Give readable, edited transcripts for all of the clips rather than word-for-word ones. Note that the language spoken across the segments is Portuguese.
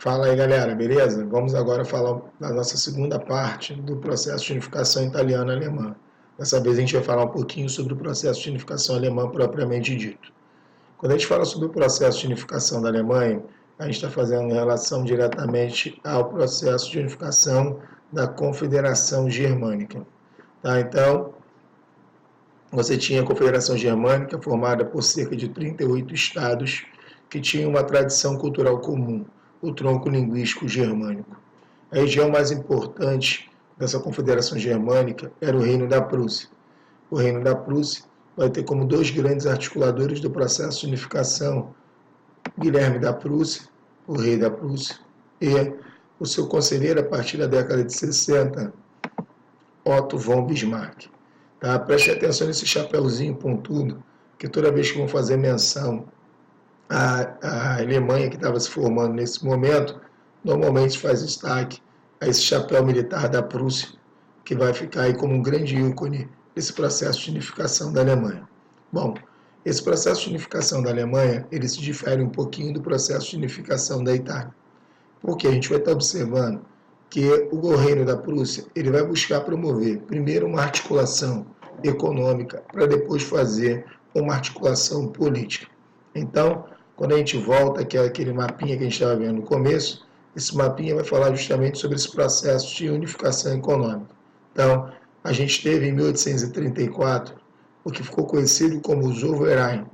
Fala aí, galera, beleza? Vamos agora falar da nossa segunda parte do processo de unificação italiana-alemã. Dessa vez a gente vai falar um pouquinho sobre o processo de unificação alemã propriamente dito. Quando a gente fala sobre o processo de unificação da Alemanha, a gente está fazendo relação diretamente ao processo de unificação da Confederação Germânica. Tá? Então, você tinha a Confederação Germânica formada por cerca de 38 estados que tinham uma tradição cultural comum, o tronco linguístico germânico. A região mais importante dessa Confederação Germânica era o Reino da Prússia. O Reino da Prússia vai ter como dois grandes articuladores do processo de unificação Guilherme da Prússia, o rei da Prússia, e o seu conselheiro a partir da década de 60, Otto von Bismarck. Tá? Preste atenção nesse chapéuzinho pontudo, que toda vez que vão fazer menção à Alemanha que estava se formando nesse momento, normalmente faz destaque a esse chapéu militar da Prússia, que vai ficar aí como um grande ícone desse processo de unificação da Alemanha. Bom, esse processo de unificação da Alemanha, ele se difere um pouquinho do processo de unificação da Itália, porque a gente vai estar observando que o reino da Prússia ele vai buscar promover primeiro uma articulação econômica para depois fazer uma articulação política. Então, quando a gente volta aqui àquele mapinha que a gente estava vendo no começo, esse mapinha vai falar justamente sobre esse processo de unificação econômica. Então, a gente teve em 1834 o que ficou conhecido como Zollverein.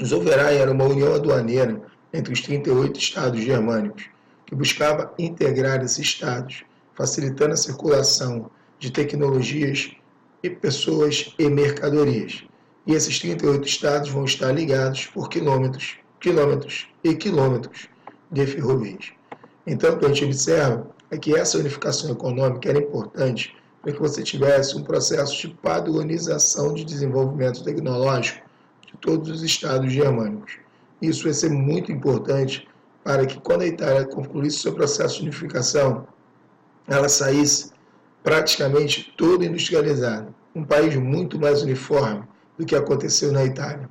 O Zollverein era uma união aduaneira entre os 38 estados germânicos, que buscava integrar esses estados, facilitando a circulação de tecnologias e pessoas e mercadorias. E esses 38 estados vão estar ligados por quilômetros e quilômetros de ferrovias. Então, o que a gente observa é que essa unificação econômica era importante para que você tivesse um processo de padronização de desenvolvimento tecnológico de todos os estados germânicos. Isso vai ser muito importante para que, quando a Itália concluísse seu processo de unificação, ela saísse praticamente toda industrializada, um país muito mais uniforme do que aconteceu na Itália.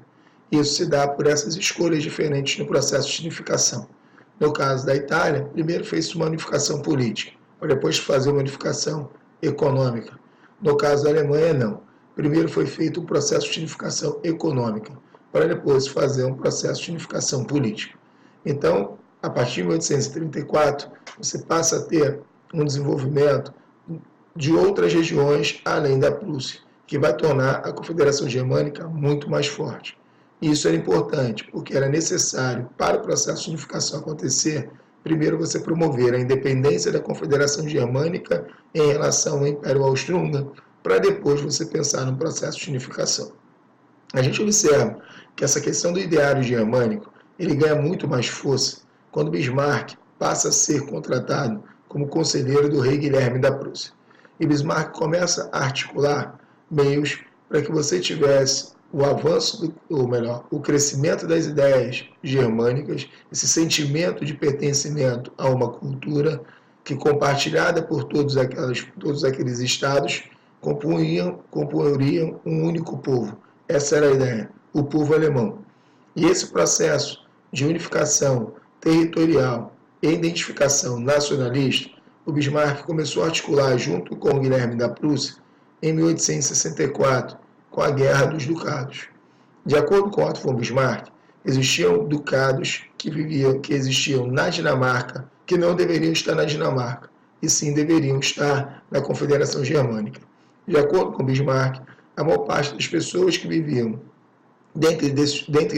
Isso se dá por essas escolhas diferentes no processo de unificação. No caso da Itália, primeiro fez uma unificação política, para depois fazer uma unificação econômica. No caso da Alemanha, não. Primeiro foi feito um processo de unificação econômica, para depois fazer um processo de unificação política. Então, a partir de 1834, você passa a ter um desenvolvimento de outras regiões além da Prússia, que vai tornar a Confederação Germânica muito mais forte. Isso era importante, porque era necessário, para o processo de unificação acontecer, primeiro você promover a independência da Confederação Germânica em relação ao Império Austro-Húngaro, para depois você pensar no processo de unificação. A gente observa que essa questão do ideário germânico, ele ganha muito mais força quando Bismarck passa a ser contratado como conselheiro do rei Guilherme da Prússia. E Bismarck começa a articular meios para que você tivesse o avanço, o crescimento das ideias germânicas, esse sentimento de pertencimento a uma cultura que, compartilhada por todos aqueles estados, compunham um único povo. Essa era a ideia, o povo alemão. E esse processo de unificação territorial e identificação nacionalista, o Bismarck começou a articular junto com o Guilherme da Prússia em 1864, com a Guerra dos Ducados. De acordo com Otto von Bismarck, existiam ducados que existiam na Dinamarca, que não deveriam estar na Dinamarca, e sim deveriam estar na Confederação Germânica. De acordo com Bismarck, a maior parte das pessoas que viviam dentre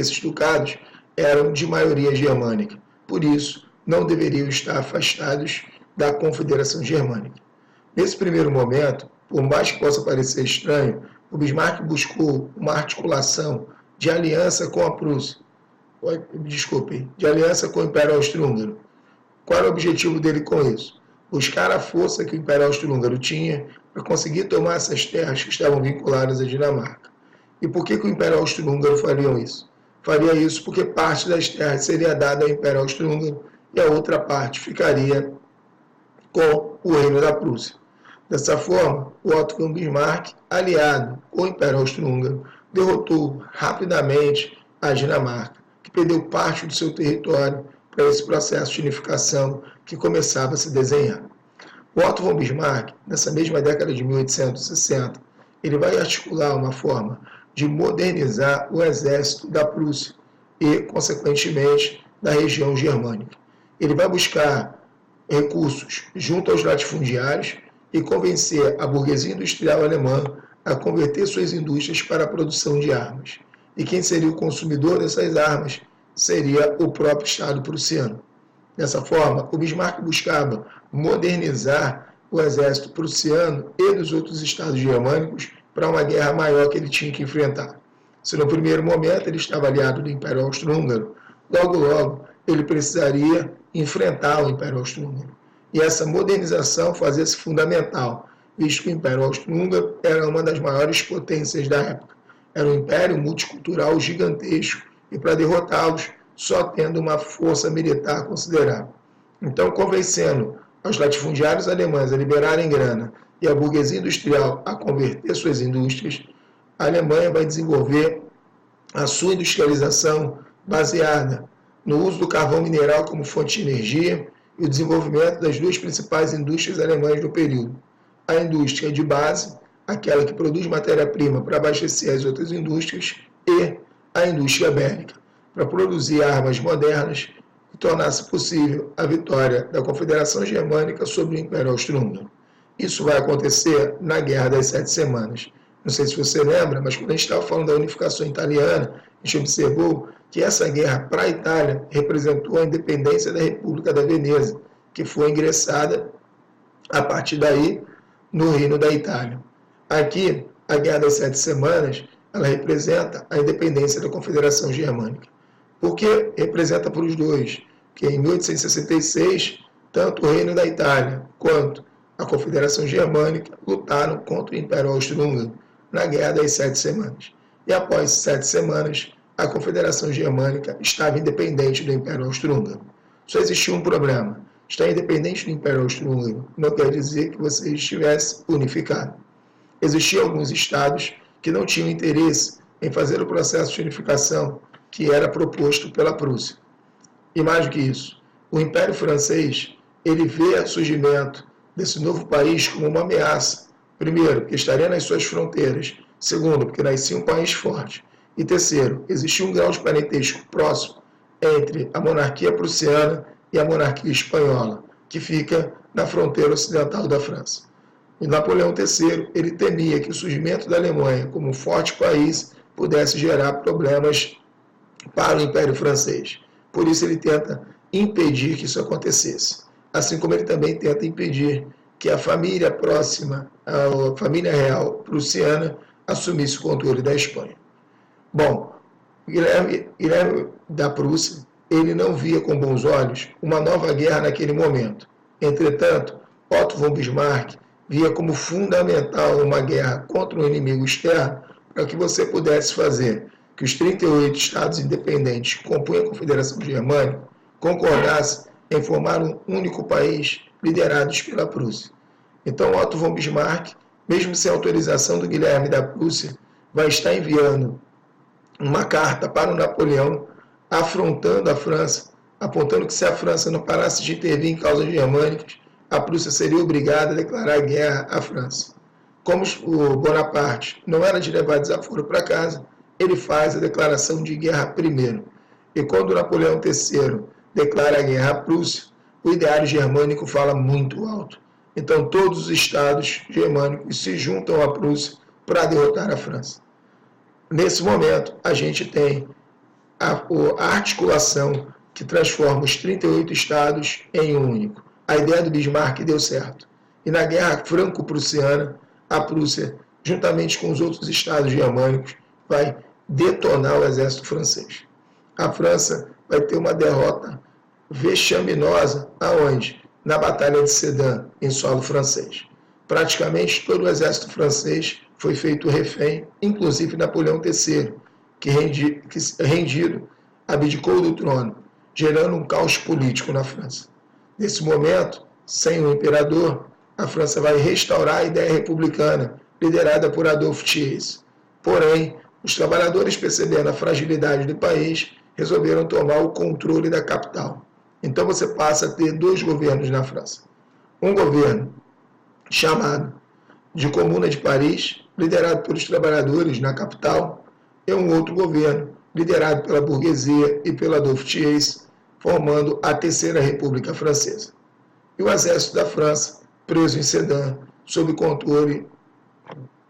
esses ducados eram de maioria germânica, por isso não deveriam estar afastados da Confederação Germânica. Nesse primeiro momento, por mais que possa parecer estranho, o Bismarck buscou uma articulação de aliança com a Prússia, de aliança com o Império Austro-Húngaro. Qual era o objetivo dele com isso? Buscar a força que o Império Austro-Húngaro tinha para conseguir tomar essas terras que estavam vinculadas à Dinamarca. E por que o Império Austro-Húngaro faria isso? Faria isso porque parte das terras seria dada ao Império Austro-Húngaro e a outra parte ficaria com o Reino da Prússia. Dessa forma, o Otto von Bismarck, aliado com o Império Austro-Húngaro, derrotou rapidamente a Dinamarca, que perdeu parte do seu território para esse processo de unificação que começava a se desenhar. O Otto von Bismarck, nessa mesma década de 1860, ele vai articular uma forma de modernizar o exército da Prússia e, consequentemente, da região germânica. Ele vai buscar recursos junto aos latifundiários e convencer a burguesia industrial alemã a converter suas indústrias para a produção de armas. E quem seria o consumidor dessas armas seria o próprio Estado prussiano. Dessa forma, o Bismarck buscava modernizar o exército prussiano e dos outros estados germânicos para uma guerra maior que ele tinha que enfrentar. Se no primeiro momento ele estava aliado do Império Austro-Húngaro, logo ele precisaria enfrentar o Império Austro-Húngaro. E essa modernização fazia-se fundamental, visto que o Império Austro-Húngaro era uma das maiores potências da época. Era um império multicultural gigantesco e para derrotá-los, só tendo uma força militar considerável. Então, convencendo aos latifundiários alemães a liberarem grana e a burguesia industrial a converter suas indústrias, a Alemanha vai desenvolver a sua industrialização baseada no uso do carvão mineral como fonte de energia e o desenvolvimento das duas principais indústrias alemãs do período. A indústria de base, aquela que produz matéria-prima para abastecer as outras indústrias, e a indústria bélica, para produzir armas modernas e tornar-se possível a vitória da Confederação Germânica sobre o Império Austro-Húngaro. Isso vai acontecer na Guerra das 7 Semanas. Não sei se você lembra, mas quando a gente estava falando da unificação italiana, a gente observou que essa guerra para a Itália representou a independência da República da Veneza, que foi ingressada, a partir daí, no Reino da Itália. Aqui, a Guerra das 7 Semanas, ela representa a independência da Confederação Germânica. Por que representa para os dois? Porque em 1866, tanto o Reino da Itália quanto a Confederação Germânica lutaram contra o Império Austro-Húngaro na Guerra das 7 Semanas. E após 7 semanas, a Confederação Germânica estava independente do Império Austro-Húngaro. Só existia um problema. Estar independente do Império Austro-Húngaro não quer dizer que você estivesse unificado. Existiam alguns estados que não tinham interesse em fazer o processo de unificação que era proposto pela Prússia. E mais do que isso, o Império Francês, ele vê o surgimento desse novo país como uma ameaça. Primeiro, porque estaria nas suas fronteiras. Segundo, porque nascia um país forte. E terceiro, existia um grau de parentesco próximo entre a monarquia prussiana e a monarquia espanhola, que fica na fronteira ocidental da França. E Napoleão III, ele temia que o surgimento da Alemanha como um forte país pudesse gerar problemas para o Império Francês. Por isso ele tenta impedir que isso acontecesse. Assim como ele também tenta impedir que a família próxima, a família real prussiana, assumisse o controle da Espanha. Bom, Guilherme da Prússia, ele não via com bons olhos uma nova guerra naquele momento. Entretanto, Otto von Bismarck via como fundamental uma guerra contra um inimigo externo para que você pudesse fazer que os 38 estados independentes que compõem a Confederação Germânica concordassem em formar um único país liderados pela Prússia. Então, Otto von Bismarck, mesmo sem autorização do Guilherme da Prússia, vai estar enviando uma carta para o Napoleão, afrontando a França, apontando que se a França não parasse de intervir em causas germânicas, a Prússia seria obrigada a declarar guerra à França. Como o Bonaparte não era de levar desaforo para casa, ele faz a declaração de guerra primeiro. E quando Napoleão III declara a guerra à Prússia, o ideário germânico fala muito alto. Então todos os estados germânicos se juntam à Prússia para derrotar a França. Nesse momento, a gente tem a articulação que transforma os 38 estados em um único. A ideia do Bismarck deu certo. E na guerra franco-prussiana, a Prússia, juntamente com os outros estados germânicos, vai detonar o exército francês. A França vai ter uma derrota vexaminosa, aonde? Na Batalha de Sedan, em solo francês. Praticamente todo o exército francês foi feito refém, inclusive Napoleão III, que rendido, abdicou do trono, gerando um caos político na França. Nesse momento, sem o imperador, a França vai restaurar a ideia republicana, liderada por Adolphe Thiers. Porém, os trabalhadores, percebendo a fragilidade do país, resolveram tomar o controle da capital. Então você passa a ter dois governos na França. Um governo chamado de Comuna de Paris, liderado pelos trabalhadores na capital, e um outro governo liderado pela burguesia e pela Adolphe Thiers, formando a Terceira República Francesa. E o exército da França, preso em Sedan, sob controle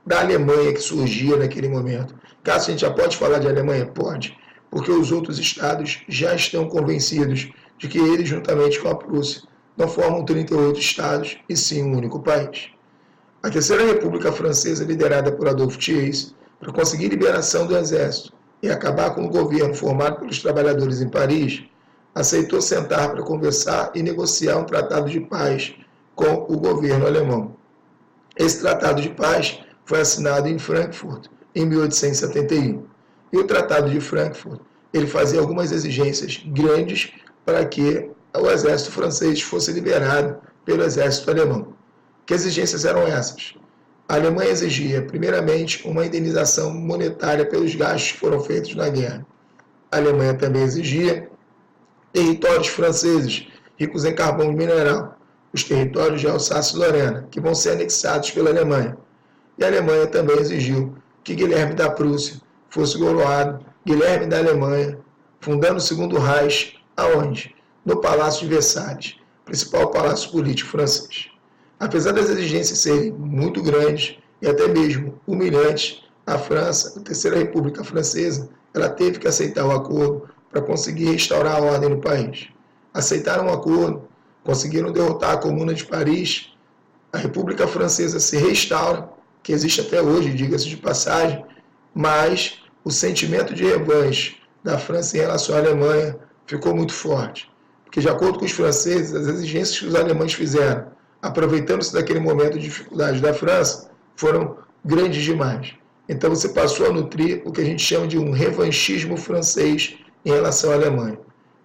da Alemanha que surgia naquele momento. Caso a gente já pode falar de Alemanha? Pode, porque os outros estados já estão convencidos de que eles, juntamente com a Prússia, não formam 38 estados e sim um único país. A Terceira República Francesa, liderada por Adolphe Thiers, para conseguir liberação do exército e acabar com o governo formado pelos trabalhadores em Paris, aceitou sentar para conversar e negociar um tratado de paz com o governo alemão. Esse tratado de paz foi assinado em Frankfurt em 1871. E o tratado de Frankfurt, ele fazia algumas exigências grandes para que o exército francês fosse liberado pelo exército alemão. Que exigências eram essas? A Alemanha exigia, primeiramente, uma indenização monetária pelos gastos que foram feitos na guerra. A Alemanha também exigia territórios franceses ricos em carvão mineral, os territórios de Alsácia-Lorena, que vão ser anexados pela Alemanha. E a Alemanha também exigiu que Guilherme da Prússia fosse coroado Guilherme da Alemanha, fundando o Segundo Reich, aonde? No Palácio de Versalhes, principal palácio político francês. Apesar das exigências serem muito grandes e até mesmo humilhantes, a França, a Terceira República Francesa, ela teve que aceitar o acordo para conseguir restaurar a ordem no país. Aceitaram o acordo, conseguiram derrotar a Comuna de Paris, a República Francesa se restaura, que existe até hoje, diga-se de passagem, mas o sentimento de revanche da França em relação à Alemanha ficou muito forte. Porque, de acordo com os franceses, as exigências que os alemães fizeram, aproveitando-se daquele momento de dificuldade da França, foram grandes demais. Então você passou a nutrir o que a gente chama de um revanchismo francês em relação à Alemanha.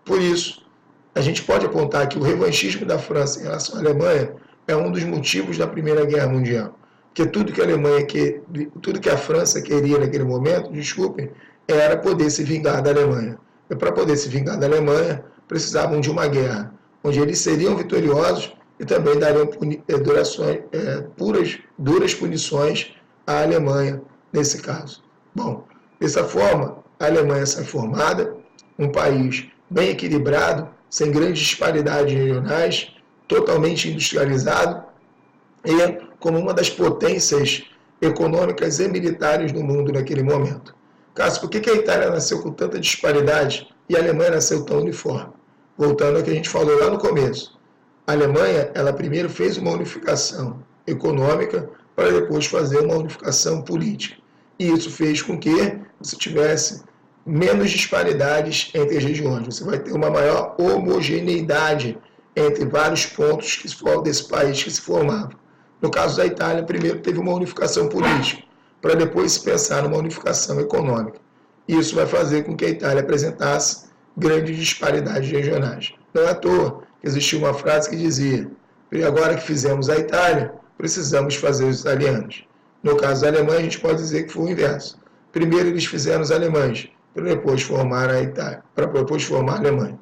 Por isso, a gente pode apontar que o revanchismo da França em relação à Alemanha é um dos motivos da Primeira Guerra Mundial. Porque tudo que a França queria naquele momento, desculpem, era poder se vingar da Alemanha. E para poder se vingar da Alemanha, precisavam de uma guerra, onde eles seriam vitoriosos e também dariam duras punições à Alemanha nesse caso. Bom, dessa forma, a Alemanha sai formada, um país bem equilibrado, sem grandes disparidades regionais, totalmente industrializado e como uma das potências econômicas e militares do mundo naquele momento. Cássio, por que a Itália nasceu com tanta disparidade e a Alemanha nasceu tão uniforme? Voltando ao que a gente falou lá no começo. A Alemanha, ela primeiro fez uma unificação econômica para depois fazer uma unificação política. E isso fez com que você tivesse menos disparidades entre as regiões. Você vai ter uma maior homogeneidade entre vários pontos desse país que se formavam. No caso da Itália, primeiro teve uma unificação política, para depois se pensar numa unificação econômica. Isso vai fazer com que a Itália apresentasse grandes disparidades regionais. Não é à toa que existia uma frase que dizia: agora que fizemos a Itália, precisamos fazer os italianos. No caso da Alemanha, a gente pode dizer que foi o inverso. Primeiro eles fizeram os alemães, para depois formar a Itália, para depois formar a Alemanha.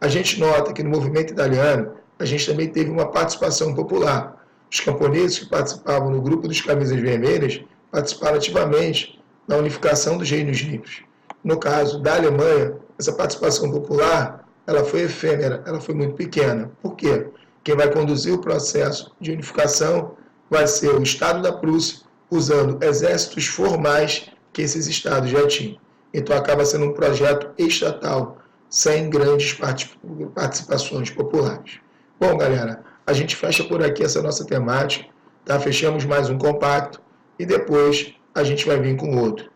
A gente nota que no movimento italiano, a gente também teve uma participação popular. Os camponeses que participavam no grupo dos Camisas Vermelhas participaram ativamente na unificação dos reinos livres. No caso da Alemanha, essa participação popular, ela foi efêmera, ela foi muito pequena. Por quê? Quem vai conduzir o processo de unificação vai ser o Estado da Prússia, usando exércitos formais que esses estados já tinham. Então acaba sendo um projeto estatal, sem grandes participações populares. Bom, galera, a gente fecha por aqui essa nossa temática, tá? Fechamos mais um compacto e depois a gente vai vir com outro.